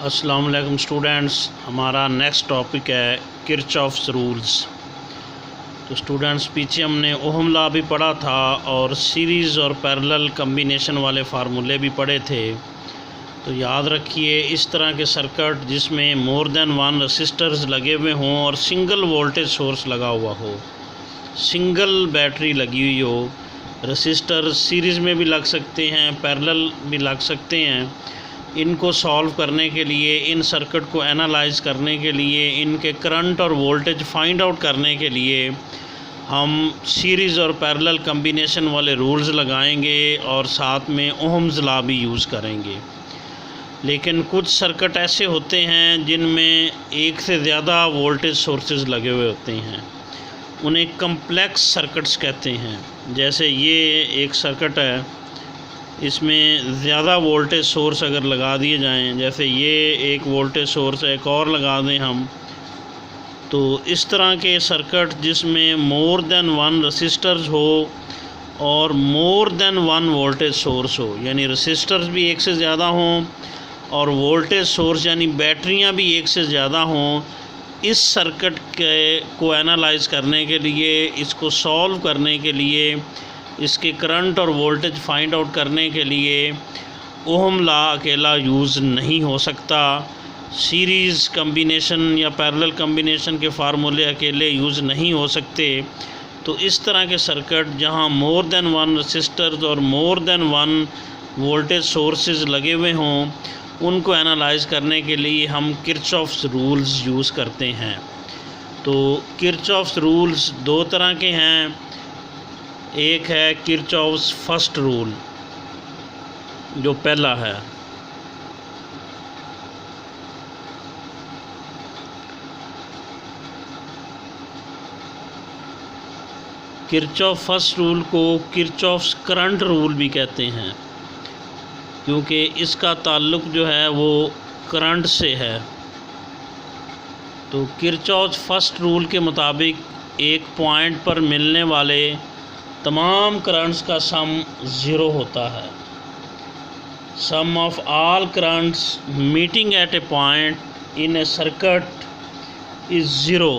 अस्सलाम वालेकुम स्टूडेंट्स, हमारा नेक्स्ट टॉपिक है किरचॉफ्स रूल्स। तो स्टूडेंट्स, पीछे हमने ओहम लॉ भी पढ़ा था और सीरीज़ और पैरेलल कम्बिनेशन वाले फार्मूले भी पढ़े थे। तो याद रखिए, इस तरह के सर्किट जिसमें मोर देन वन रसिस्टर्स लगे हुए हों और सिंगल वोल्टेज सोर्स लगा हुआ हो, सिंगल बैटरी लगी हुई हो, रसिस्टर सीरीज़ में भी लग सकते हैं, पैरेलल भी लग सकते हैं। इनको सॉल्व करने के लिए, इन सर्किट को एनालाइज करने के लिए, इनके करंट और वोल्टेज फाइंड आउट करने के लिए हम सीरीज़ और पैरेलल कम्बिनेशन वाले रूल्स लगाएंगे और साथ में ओहम्स लॉ भी यूज़ करेंगे। लेकिन कुछ सर्किट ऐसे होते हैं जिनमें एक से ज़्यादा वोल्टेज सोर्सेज लगे हुए होते हैं, उन्हें कम्प्लेक्स सर्किट्स कहते हैं। जैसे ये एक सर्किट है, इसमें ज़्यादा वोल्टेज सोर्स अगर लगा दिए जाएं, जैसे ये एक वोल्टेज सोर्स एक और लगा दें हम, तो इस तरह के सर्किट जिसमें मोर देन वन रसिस्टर्स हो और more than one voltage source हो, यानी रसिस्टर्स भी एक से ज़्यादा हों और वोल्टेज सोर्स यानी बैटरियां भी एक से ज़्यादा हों, इस सर्किट को एनालाइज करने के लिए, इसको सॉल्व करने के लिए, इसके करंट और वोल्टेज फाइंड आउट करने के लिए ओहम लॉ अकेला यूज़ नहीं हो सकता। सीरीज़ कम्बिनेशन या पैरेलल कम्बिनेशन के फार्मूले अकेले यूज़ नहीं हो सकते। तो इस तरह के सर्किट जहां मोर देन वन रसिस्टर्स और more than one voltage sources लगे हुए हों, उनको एनालाइज करने के लिए हम किरचॉफ्स रूल्स यूज़ करते हैं। तो किरचॉफ्स रूल्स दो तरह के हैं। एक है किरचॉफ्स फर्स्ट रूल, जो पहला है। किरचॉफ फर्स्ट रूल को किरचॉफ्स करंट रूल भी कहते हैं, क्योंकि इसका ताल्लुक़ जो है वो करंट से है। तो किरचॉफ्स फर्स्ट रूल के मुताबिक एक पॉइंट पर मिलने वाले तमाम करंट्स का सम ज़ीरो होता है। Sum of all currents meeting at a point in a circuit is zero.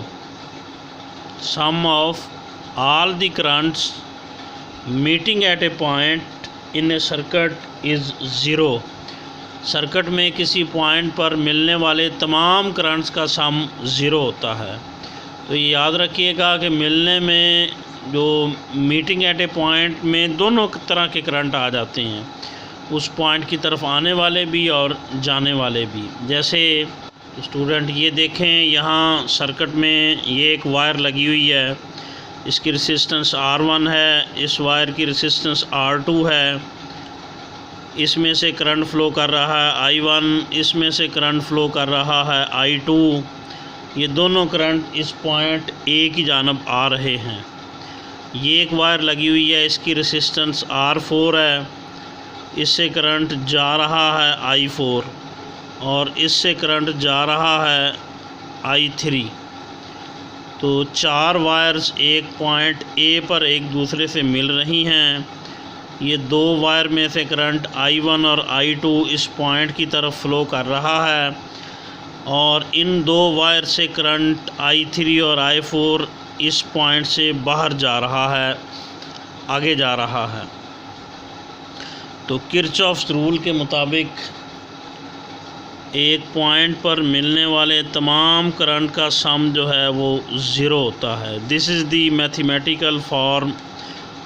Sum of all the currents meeting at a point in a circuit is zero. Circuit में किसी point पर मिलने वाले तमाम currents का सम zero होता है। तो ये याद रखिएगा कि मिलने में जो मीटिंग एट ए पॉइंट में दोनों तरह के करंट आ जाते हैं, उस पॉइंट की तरफ आने वाले भी और जाने वाले भी। जैसे स्टूडेंट ये देखें, यहाँ सर्किट में ये एक वायर लगी हुई है, इसकी रेसिस्टेंस R1 है, इस वायर की रेसिस्टेंस R2 है। इसमें से करंट फ़्लो कर रहा है I1, इसमें से करंट फ़्लो कर रहा है I2। ये दोनों करंट इस पॉइंट A की जानब आ रहे हैं। ये एक वायर लगी हुई है, इसकी रेसिस्टेंस R4 है, इससे करंट जा रहा है I4 और इससे करंट जा रहा है I3। तो चार वायर्स एक पॉइंट A पर एक दूसरे से मिल रही हैं। ये दो वायर में से करंट I1 और I2 इस पॉइंट की तरफ फ़्लो कर रहा है और इन दो वायर से करंट I3 और I4 इस पॉइंट से बाहर जा रहा है, आगे जा रहा है। तो किरचॉफ्स रूल के मुताबिक एक पॉइंट पर मिलने वाले तमाम करंट का सम जो है वो ज़ीरो होता है। This is the mathematical form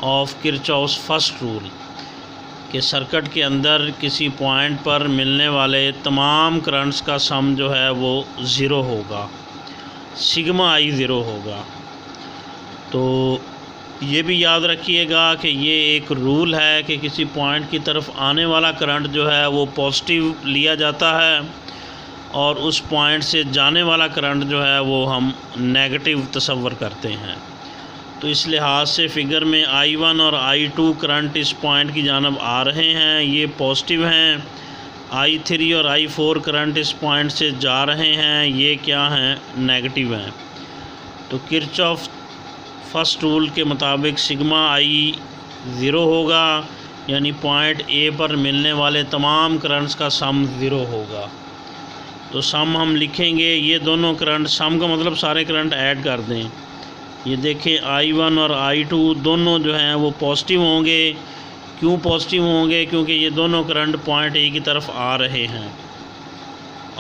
of Kirchhoff's first rule, कि सर्किट के अंदर किसी पॉइंट पर मिलने वाले तमाम करंट्स का सम जो है वो ज़ीरो होगा, सिग्मा I ज़ीरो होगा। तो ये भी याद रखिएगा कि ये एक रूल है कि किसी पॉइंट की तरफ आने वाला करंट जो है वो पॉजिटिव लिया जाता है और उस पॉइंट से जाने वाला करंट जो है वो हम नेगेटिव तसव्वुर करते हैं। तो इस लिहाज से फ़िगर में I1 और I2 करंट इस पॉइंट की जानब आ रहे हैं, ये पॉजिटिव हैं। I3 और I4 करंट इस पॉइंट से जा रहे हैं, ये क्या हैं, नेगेटिव हैं। तो किरचॉफ फर्स्ट रूल के मुताबिक सिग्मा I ज़ीरो होगा, यानी पॉइंट A पर मिलने वाले तमाम करंट्स का सम ज़ीरो होगा। तो सम हम लिखेंगे, ये दोनों करंट, सम का मतलब सारे करंट ऐड कर दें। ये देखें I1 और I2 दोनों जो हैं वो पॉजिटिव होंगे। क्यों पॉजिटिव होंगे? क्योंकि ये दोनों करंट पॉइंट ए की तरफ आ रहे हैं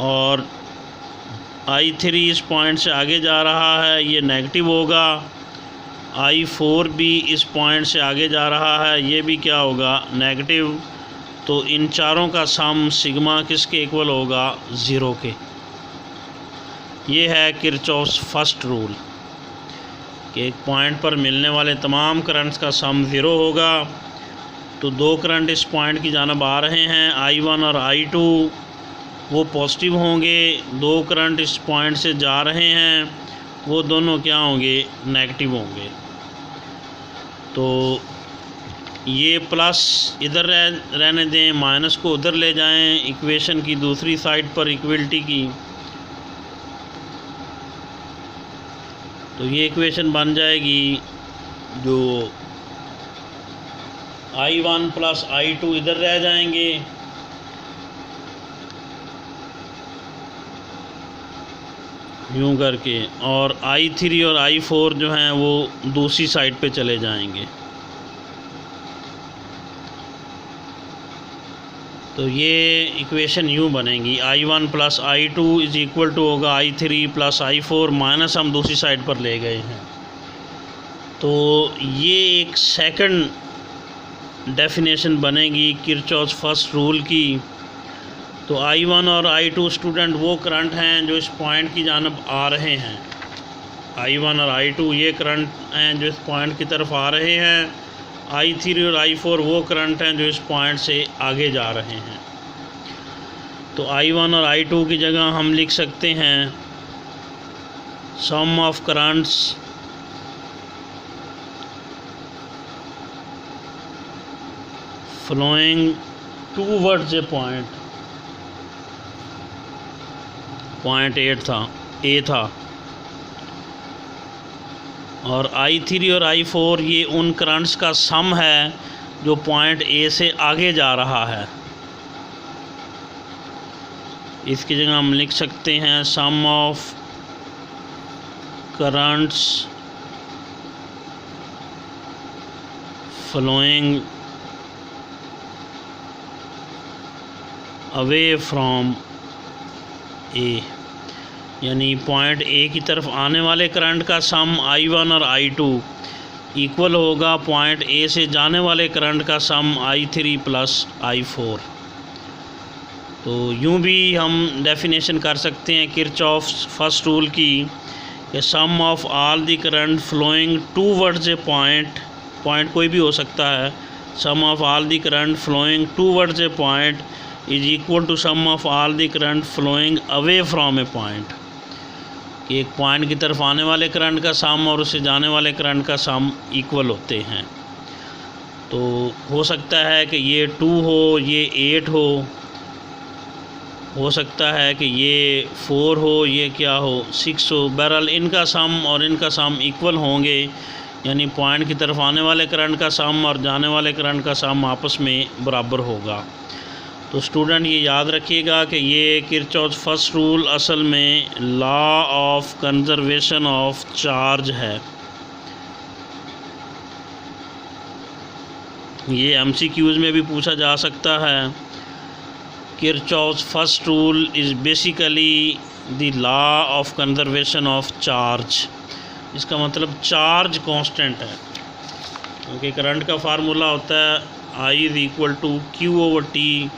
और I3 इस पॉइंट से आगे जा रहा है, ये नेगेटिव होगा। I4 भी इस पॉइंट से आगे जा रहा है, ये भी क्या होगा? नेगेटिव। तो इन चारों का सम सिग्मा किसके इक्वल होगा? 0 के। ये है किरचॉफ्स फर्स्ट रूल कि एक पॉइंट पर मिलने वाले तमाम करंट्स का सम 0 होगा। तो दो करंट इस पॉइंट की जानब आ रहे हैं, I1 और I2, वो पॉजिटिव होंगे। दो करंट इस पॉइंट से जा रहे हैं, वो दोनों क्या होंगे? नेगेटिव होंगे। तो ये प्लस इधर रहने दें, माइनस को उधर ले जाएं इक्वेशन की दूसरी साइड पर इक्वलिटी की। तो ये इक्वेशन बन जाएगी जो I1 प्लस I2 इधर रह जाएंगे, यूँ करके, और I3 और I4 जो हैं वो दूसरी साइड पे चले जाएंगे। तो ये इक्वेशन यूँ बनेगी, I1 plus I2 is equal to होगा I3 प्लस I4, माइनस हम दूसरी साइड पर ले गए हैं। तो ये एक सेकंड डेफिनेशन बनेगी किरचॉफ्स फर्स्ट रूल की। तो I1 और I2 स्टूडेंट वो करंट हैं जो इस पॉइंट की जानब आ रहे हैं। I1 और I2 ये करंट हैं जो इस पॉइंट की तरफ आ रहे हैं। I3 और I4 वो करंट हैं जो इस पॉइंट से आगे जा रहे हैं। तो I1 और I2 की जगह हम लिख सकते हैं sum of currents flowing towards a point A था, और I3 और I4 ये उन करंट्स का सम है जो पॉइंट ए से आगे जा रहा है। इसकी जगह हम लिख सकते हैं sum of currents flowing away from A, यानी पॉइंट ए की तरफ आने वाले करंट का सम I1 और I2 इक्वल होगा पॉइंट ए से जाने वाले करंट का सम I3 प्लस I4। तो यूँ भी हम डेफिनेशन कर सकते हैं किरचॉफ्स फर्स्ट रूल की कि sum of all the current flowing towards a point कोई भी हो सकता है, sum of all the current flowing towards a point is equal to sum of all the current flowing away from a point. एक point की तरफ आने वाले करंट का सम और उससे जाने वाले करंट का सम इक्वल होते हैं। तो हो सकता है कि ये 2 हो, ये 8 हो सकता है कि ये 4 हो, ये क्या हो 6 हो। बहरहाल इनका सम और इनका सम इक्वल होंगे, यानी पॉइंट की तरफ आने वाले करंट का सम और जाने वाले करंट का सम आपस में बराबर होगा। तो स्टूडेंट ये याद रखिएगा कि ये किरचॉफ्स फर्स्ट रूल असल में law of conservation of charge है। ये MCQs में भी पूछा जा सकता है। Kirchhoff's first rule is basically the law of conservation of charge. इसका मतलब चार्ज कांस्टेंट है, क्योंकि करंट का फार्मूला होता है I is equal to Q/T।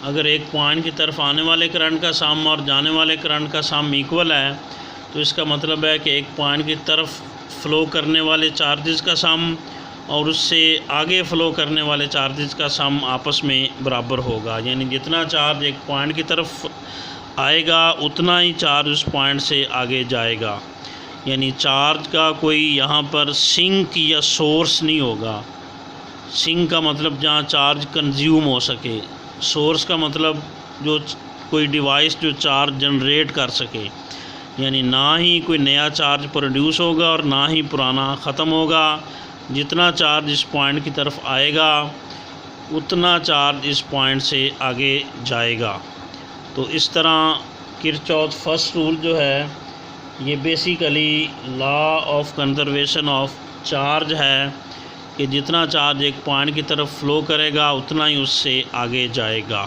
अगर एक पॉइंट की तरफ आने वाले करंट का सम और जाने वाले करंट का सम इक्वल है, तो इसका मतलब है कि एक पॉइंट की तरफ फ़्लो करने वाले चार्जेस का सम और उससे आगे फ़्लो करने वाले चार्जेस का सम आपस में बराबर होगा। यानी जितना चार्ज एक पॉइंट की तरफ आएगा उतना ही चार्ज उस पॉइंट से आगे जाएगा। यानी चार्ज का कोई यहाँ पर सिंक या सोर्स नहीं होगा। सिंक का मतलब जहाँ चार्ज कंज्यूम हो सके, सोर्स का मतलब जो कोई डिवाइस जो चार्ज जनरेट कर सके। यानी ना ही कोई नया चार्ज प्रोड्यूस होगा और ना ही पुराना ख़त्म होगा। जितना चार्ज इस पॉइंट की तरफ आएगा उतना चार्ज इस पॉइंट से आगे जाएगा। तो इस तरह किरचॉफ फर्स्ट रूल जो है ये basically law of conservation of charge है कि जितना चार्ज एक पॉइंट की तरफ फ़्लो करेगा उतना ही उससे आगे जाएगा।